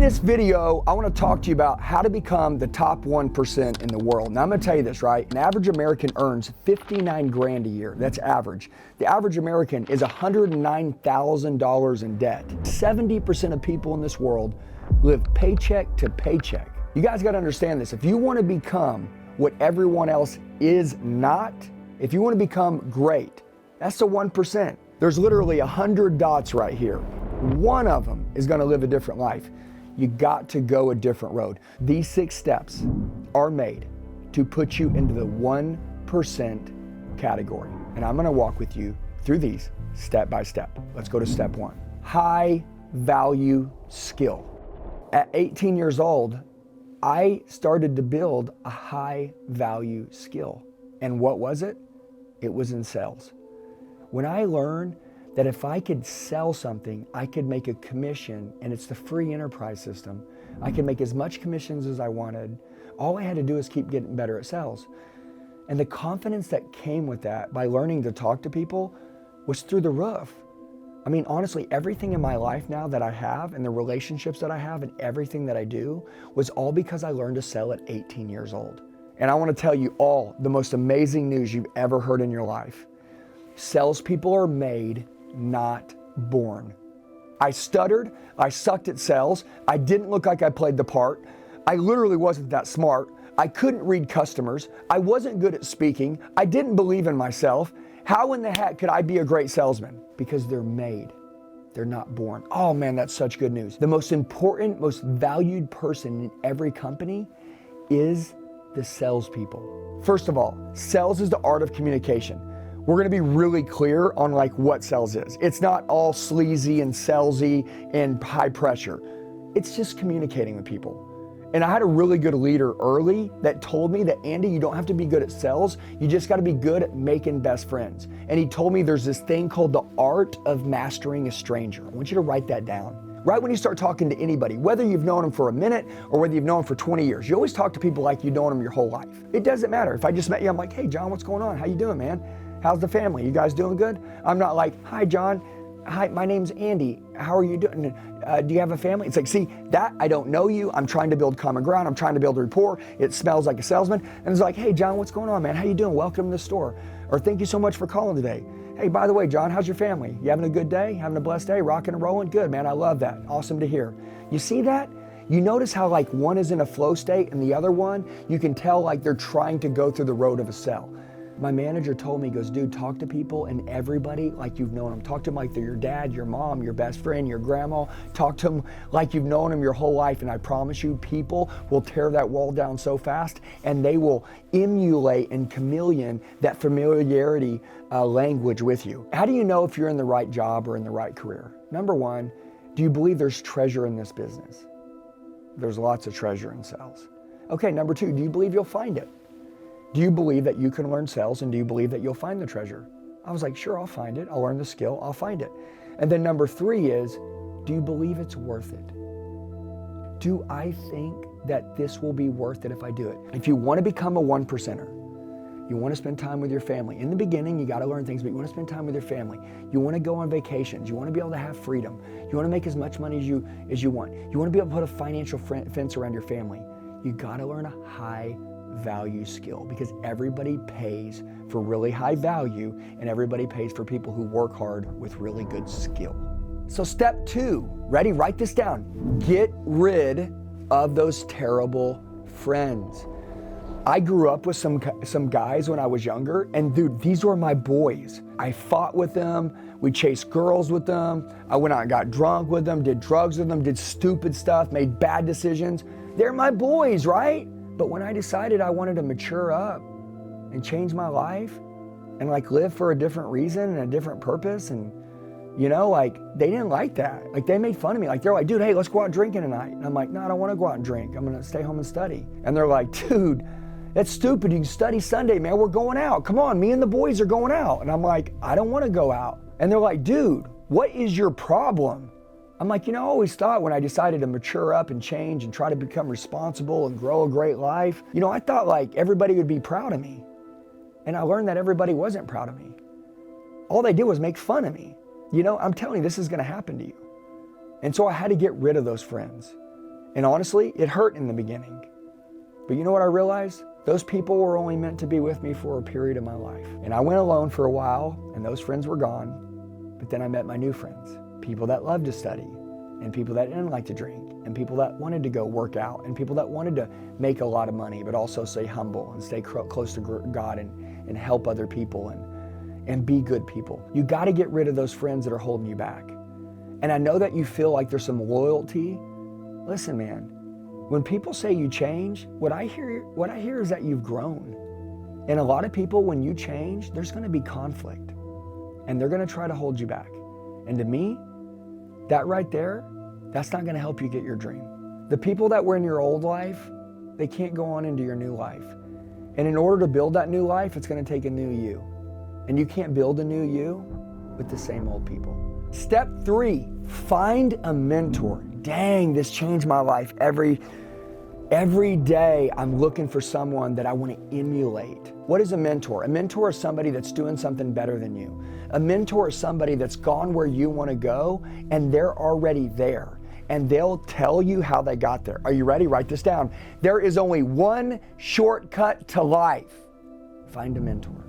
this video, I want to talk to you about how to become the top 1% in the world. Now I'm going to tell you this, right? An average American earns 59 grand a year. That's average. The average American is $109,000 in debt. 70% of people in this world live paycheck to paycheck. You guys got to understand this. If you want to become what everyone else is not, if you want to become great, that's the 1%. There's literally 100 dots right here. One of them is going to live a different life. You got to go a different road. These 6 steps are made to put you into the 1% category. And I'm going to walk with you through these step by step. Let's go to step 1. High value skill. At 18 years old, I started to build a high value skill. And what was it? It was in sales. When I learned that if I could sell something, I could make a commission, and it's the free enterprise system. I could make as much commissions as I wanted. All I had to do is keep getting better at sales. And the confidence that came with that by learning to talk to people was through the roof. I mean, honestly, everything in my life now that I have and the relationships that I have and everything that I do was all because I learned to sell at 18 years old. And I want to tell you all the most amazing news you've ever heard in your life. Salespeople are made, not born. I stuttered, I sucked at sales, I didn't look like I played the part, I literally wasn't that smart, I couldn't read customers, I wasn't good at speaking, I didn't believe in myself. How in the heck could I be a great salesman? Because they're made, they're not born. Oh man, that's such good news. The most important, most valued person in every company is the salespeople. First of all, sales is the art of communication. We're going to be really clear on like what sales is. It's not all sleazy and salesy and high pressure. It's just communicating with people. And I had a really good leader early that told me that, Andy, you don't have to be good at sales. You just got to be good at making best friends. And he told me there's this thing called the art of mastering a stranger. I want you to write that down. Right when you start talking to anybody, whether you've known them for a minute or whether you've known them for 20 years, you always talk to people like you've known them your whole life. It doesn't matter. If I just met you, I'm like, hey, John, what's going on? How you doing, man? How's the family? You guys doing good? I'm not like, hi, John. Hi, my name's Andy. How are you doing? Do you have a family? It's like, see, that I don't know you. I'm trying to build common ground. I'm trying to build a rapport. It smells like a salesman. And it's like, hey, John, what's going on, man? How you doing? Welcome to the store. Or thank you so much for calling today. Hey, by the way, John, how's your family? You having a good day? Having a blessed day? Rocking and rolling? Good, man. I love that. Awesome to hear. You see that? You notice how like one is in a flow state and the other one, you can tell like they're trying to go through the road of a sell. My manager told me, he goes, dude, talk to people and everybody like you've known them. Talk to them like they're your dad, your mom, your best friend, your grandma. Talk to them like you've known them your whole life. And I promise you, people will tear that wall down so fast and they will emulate and chameleon that familiarity language with you. How do you know if you're in the right job or in the right career? Number 1, do you believe there's treasure in this business? There's lots of treasure in sales. Okay, number 2, do you believe you'll find it? Do you believe that you can learn sales and do you believe that you'll find the treasure? I was like, sure, I'll find it. I'll learn the skill, I'll find it. And then number 3 is, do you believe it's worth it? Do I think that this will be worth it if I do it? If you want to become a 1%er, you want to spend time with your family. In the beginning, you got to learn things, but you want to spend time with your family. You want to go on vacations. You want to be able to have freedom. You want to make as much money as you want. You want to be able to put a financial fence around your family. You got to learn a high value skill because everybody pays for really high value and everybody pays for people who work hard with really good skill. So step 2, ready? Write this down. Get rid of those terrible friends. I grew up with some guys when I was younger and dude, these were my boys. I fought with them. We chased girls with them. I went out and got drunk with them, did drugs with them, did stupid stuff, made bad decisions. They're my boys, right? But when I decided I wanted to mature up and change my life and like live for a different reason and a different purpose and you know, like they didn't like that. Like they made fun of me. Like they're like, dude, hey, let's go out drinking tonight. And I'm like, no, I don't want to go out and drink. I'm going to stay home and study. And they're like, dude, that's stupid. You can study Sunday, man. We're going out. Come on, me and the boys are going out. And I'm like, I don't want to go out. And they're like, dude, what is your problem? I'm like, you know, I always thought when I decided to mature up and change and try to become responsible and grow a great life, you know, I thought like everybody would be proud of me. And I learned that everybody wasn't proud of me. All they did was make fun of me. You know, I'm telling you, this is going to happen to you. And so I had to get rid of those friends. And honestly, it hurt in the beginning. But you know what I realized? Those people were only meant to be with me for a period of my life. And I went alone for a while, and those friends were gone. But then I met my new friends, people that loved to study, and people that didn't like to drink, and people that wanted to go work out, and people that wanted to make a lot of money, but also stay humble and stay close to God and help other people and be good people. You got to get rid of those friends that are holding you back. And I know that you feel like there's some loyalty. Listen, man, when people say you change, what I hear is that you've grown. And a lot of people, when you change, there's going to be conflict, and they're going to try to hold you back. And to me, that right there, that's not going to help you get your dream. The people that were in your old life, they can't go on into your new life. And in order to build that new life, it's going to take a new you. And you can't build a new you with the same old people. Step 3, find a mentor. Dang, this changed my life. Every day I'm looking for someone that I want to emulate. What is a mentor? A mentor is somebody that's doing something better than you. A mentor is somebody that's gone where you want to go, and they're already there. And they'll tell you how they got there. Are you ready? Write this down. There is only one shortcut to life. Find a mentor.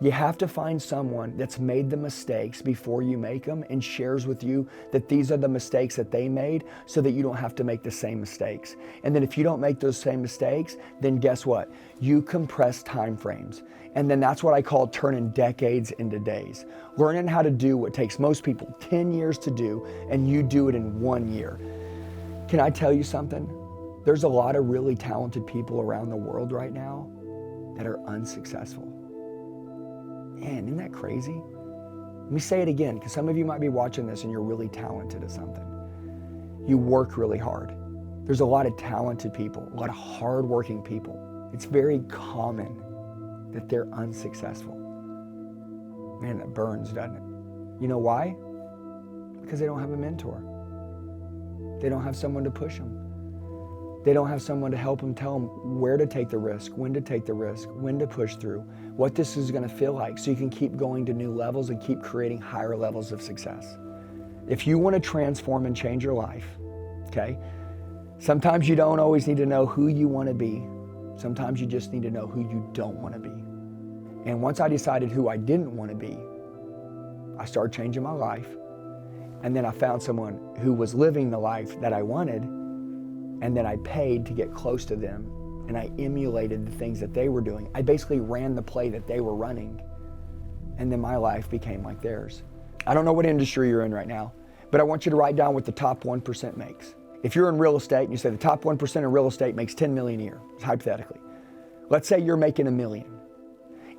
You have to find someone that's made the mistakes before you make them and shares with you that these are the mistakes that they made so that you don't have to make the same mistakes. And then if you don't make those same mistakes, then guess what? You compress time frames. And then that's what I call turning decades into days. Learning how to do what takes most people 10 years to do, and you do it in 1 year. Can I tell you something? There's a lot of really talented people around the world right now that are unsuccessful. Man, isn't that crazy? Let me say it again, because some of you might be watching this and you're really talented at something. You work really hard. There's a lot of talented people, a lot of hardworking people. It's very common that they're unsuccessful. Man, that burns, doesn't it? You know why? Because they don't have a mentor. They don't have someone to push them. They don't have someone to help them, tell them where to take the risk, when to take the risk, when to push through, what this is going to feel like, so you can keep going to new levels and keep creating higher levels of success. If you want to transform and change your life, okay, sometimes you don't always need to know who you want to be. Sometimes you just need to know who you don't want to be. And once I decided who I didn't want to be, I started changing my life. And then I found someone who was living the life that I wanted. And then I paid to get close to them, and I emulated the things that they were doing. I basically ran the play that they were running, and then my life became like theirs. I don't know what industry you're in right now, but I want you to write down what the top 1% makes. If you're in real estate and you say the top 1% in real estate makes 10 million a year, hypothetically. Let's say you're making $1 million.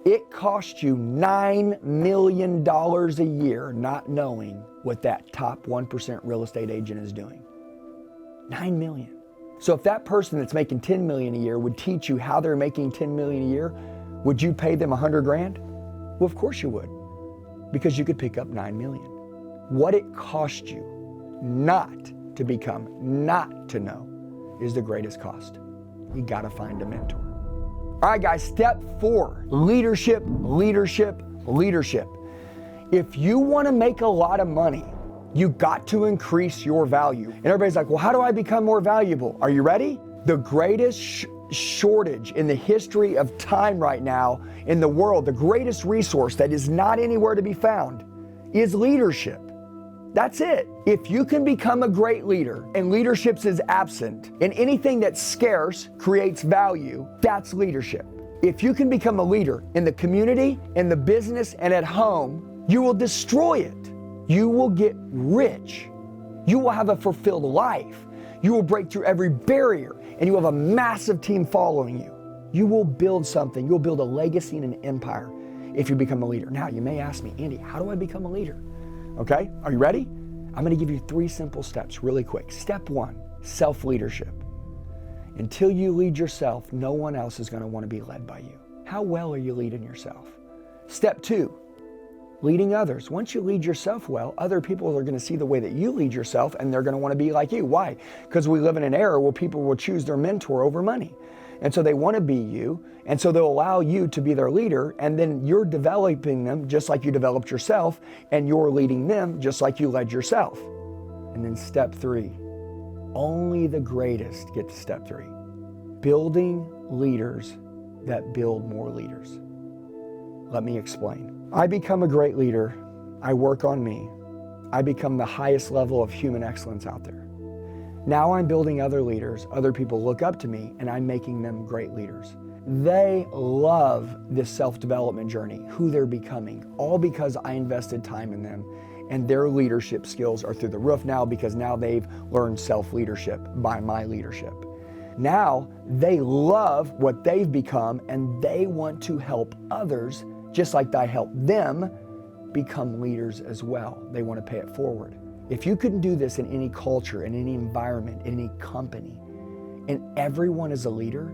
It costs you $9 million a year not knowing what that top 1% real estate agent is doing. $9 million. So if that person that's making 10 million a year would teach you how they're making 10 million a year, would you pay them 100 grand? Well, of course you would, because you could pick up 9 million. What it cost you not to become, not to know, is the greatest cost. You gotta find a mentor. All right, guys, step 4, leadership, leadership, leadership. If you wanna make a lot of money, you got to increase your value. And everybody's like, well, how do I become more valuable? Are you ready? The greatest shortage in the history of time right now in the world, the greatest resource that is not anywhere to be found, is leadership. That's it. If you can become a great leader and leadership is absent, and anything that's scarce creates value, that's leadership. If you can become a leader in the community, in the business, and at home, you will destroy it. You will get rich. You will have a fulfilled life. You will break through every barrier, and you have a massive team following you. You will build something. You'll build a legacy and an empire if you become a leader. Now, you may ask me, Andy, how do I become a leader? Okay, are you ready? I'm gonna give you 3 simple steps really quick. Step 1, self-leadership. Until you lead yourself, no one else is gonna wanna be led by you. How well are you leading yourself? Step 2, leading others. Once you lead yourself well, other people are going to see the way that you lead yourself, and they're going to want to be like you. Why? Because we live in an era where people will choose their mentor over money. And so they want to be you, and so they'll allow you to be their leader, and then you're developing them just like you developed yourself, and you're leading them just like you led yourself. And then step 3, Only the greatest get to step 3. Building leaders that build more leaders. Let me explain. I become a great leader. I work on me. I become the highest level of human excellence out there. Now I'm building other leaders. Other people look up to me, and I'm making them great leaders. They love this self-development journey, who they're becoming, all because I invested time in them, and their leadership skills are through the roof now because now they've learned self-leadership by my leadership. Now they love what they've become, and they want to help others just like I helped them become leaders as well. They want to pay it forward. If you couldn't do this in any culture, in any environment, in any company, and everyone is a leader,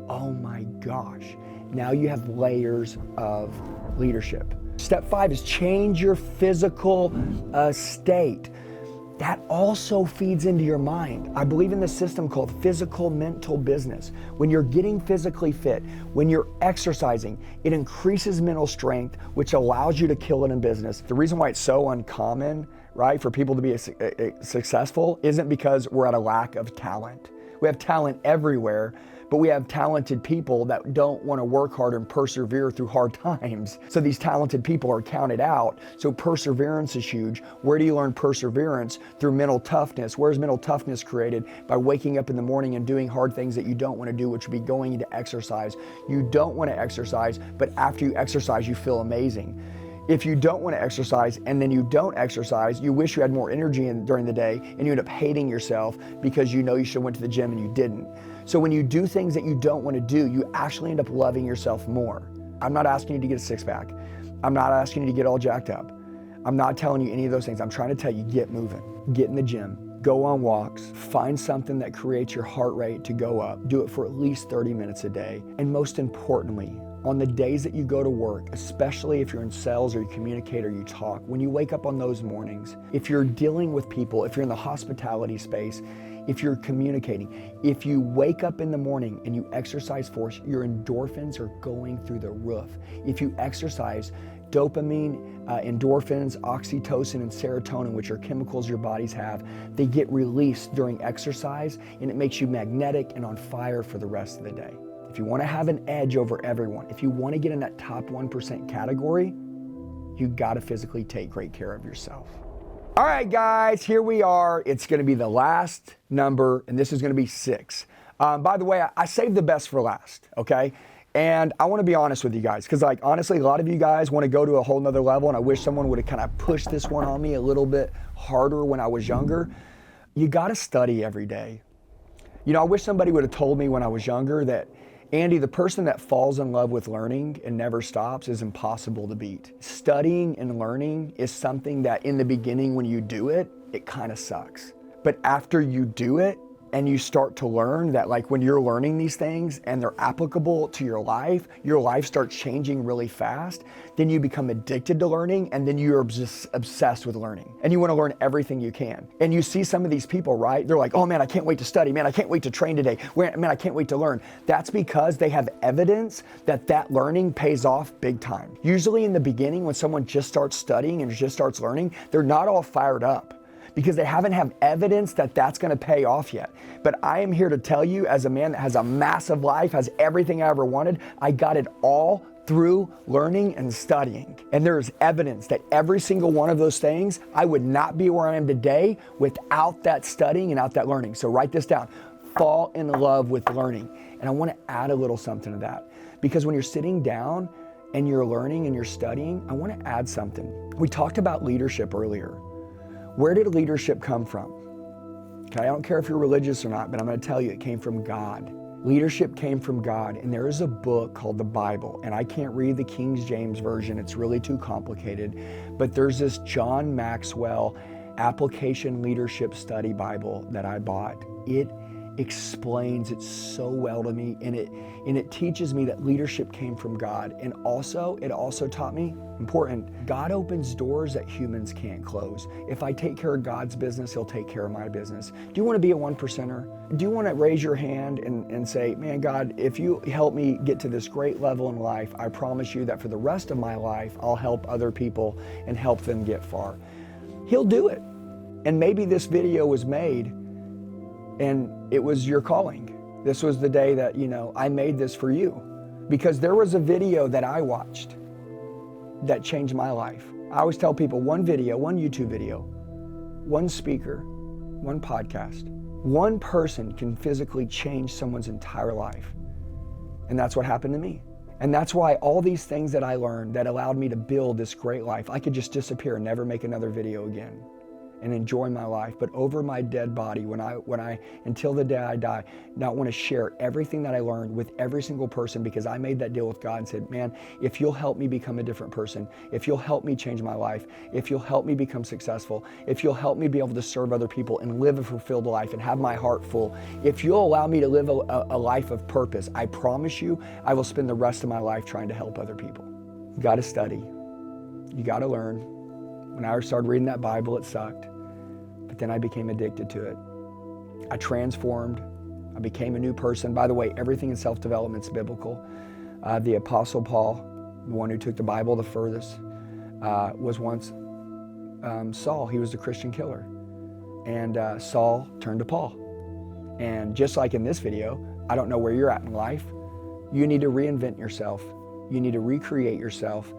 oh my gosh, now you have layers of leadership. Step 5 is change your physical state. That also feeds into your mind. I believe in this system called physical mental business. When you're getting physically fit, when you're exercising, it increases mental strength, which allows you to kill it in business. The reason why it's so uncommon, right, for people to be successful isn't because we're at a lack of talent. We have talent everywhere, but we have talented people that don't want to work hard and persevere through hard times. So these talented people are counted out. So perseverance is huge. Where do you learn perseverance? Through mental toughness. Where's mental toughness created? By waking up in the morning and doing hard things that you don't want to do, which would be going into exercise. You don't want to exercise, but after you exercise, you feel amazing. If you don't want to exercise and then you don't exercise, you wish you had more energy during the day, and you end up hating yourself because you know you should have went to the gym and you didn't. So when you do things that you don't want to do, you actually end up loving yourself more. I'm not asking you to get a six-pack. I'm not asking you to get all jacked up. I'm not telling you any of those things. I'm trying to tell you, get moving. Get in the gym. Go on walks. Find something that creates your heart rate to go up. Do it for at least 30 minutes a day. And most importantly, on the days that you go to work, especially if you're in sales or you communicate or you talk, when you wake up on those mornings, if you're dealing with people, if you're in the hospitality space, if you're communicating, if you wake up in the morning and you exercise force, your endorphins are going through the roof. If you exercise, dopamine, endorphins, oxytocin, and serotonin, which are chemicals your bodies have, they get released during exercise, and it makes you magnetic and on fire for the rest of the day. If you want to have an edge over everyone, if you want to get in that top 1% category, you got to physically take great care of yourself. All right, guys, here we are. It's going to be the last number, and this is going to be 6. By the way, I saved the best for last, okay? And I want to be honest with you guys, because honestly, a lot of you guys want to go to a whole nother level, and I wish someone would have kind of pushed this one on me a little bit harder when I was younger. You got to study every day. You know, I wish somebody would have told me when I was younger that, Andy, the person that falls in love with learning and never stops is impossible to beat. Studying and learning is something that in the beginning when you do it, it kind of sucks. But after you do it and you start to learn that, like, when you're learning these things and they're applicable to your life starts changing really fast. Then you become addicted to learning, and then you're just obsessed with learning. And you want to learn everything you can. And you see some of these people, right? They're like, oh man, I can't wait to study. Man, I can't wait to train today. Man, I can't wait to learn. That's because they have evidence that that learning pays off big time. Usually in the beginning, when someone just starts studying and just starts learning, they're not all fired up, because they haven't have evidence that that's going to pay off yet. But I am here to tell you, as a man that has a massive life, has everything I ever wanted, I got it all through learning and studying. And there's evidence that every single one of those things, I would not be where I am today without that studying and out that learning. So write this down. Fall in love with learning. And I want to add a little something to that, because when you're sitting down and you're learning and you're studying, I want to add something. We talked about leadership earlier. Where did leadership come from? Okay, I don't care if you're religious or not, but I'm going to tell you it came from God. Leadership came from God, and there is a book called the Bible, and I can't read the King James Version. It's really too complicated, but there's this John Maxwell Application Leadership Study Bible that I bought. It explains it so well to me, and it teaches me that leadership came from God. And also, it also taught me, important, God opens doors that humans can't close. If I take care of God's business, He'll take care of my business. Do you want to be a 1%er? Do you want to raise your hand and say, man, God, if you help me get to this great level in life, I promise you that for the rest of my life, I'll help other people and help them get far. He'll do it. And maybe this video was made And it was your calling. This was the day that, I made this for you. Because there was a video that I watched that changed my life. I always tell people one video, one YouTube video, one speaker, one podcast, one person can physically change someone's entire life. And that's what happened to me. And that's why all these things that I learned that allowed me to build this great life, I could just disappear and never make another video again and enjoy my life. But over my dead body, when I until the day I die, not want to share everything that I learned with every single person, because I made that deal with God and said, man, if you'll help me become a different person, if you'll help me change my life, if you'll help me become successful, if you'll help me be able to serve other people and live a fulfilled life and have my heart full, if you'll allow me to live a life of purpose, I promise you, I will spend the rest of my life trying to help other people. You got to study. You got to learn. When I started reading that Bible, it sucked. But then I became addicted to it. I transformed. I became a new person. By the way, everything in self-development is biblical. The Apostle Paul, the one who took the Bible the furthest, was once Saul. He was the Christian killer. And Saul turned to Paul. And just like in this video, I don't know where you're at in life. You need to reinvent yourself. You need to recreate yourself.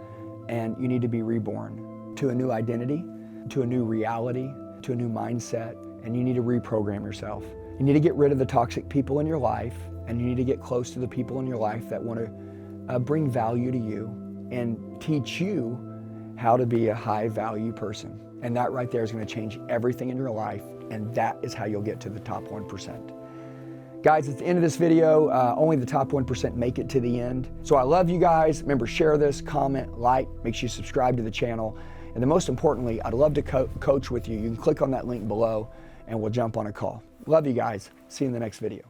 And you need to be reborn to a new identity, to a new reality, to a new mindset, and you need to reprogram yourself. You need to get rid of the toxic people in your life, and you need to get close to the people in your life that want to bring value to you and teach you how to be a high value person. And that right there is going to change everything in your life, and that is how you'll get to the top 1%. Guys, at the end of this video, only the top 1% make it to the end. So I love you guys. Remember, share this, comment, like, make sure you subscribe to the channel. And then most importantly, I'd love to coach with you. You can click on that link below and we'll jump on a call. Love you guys. See you in the next video.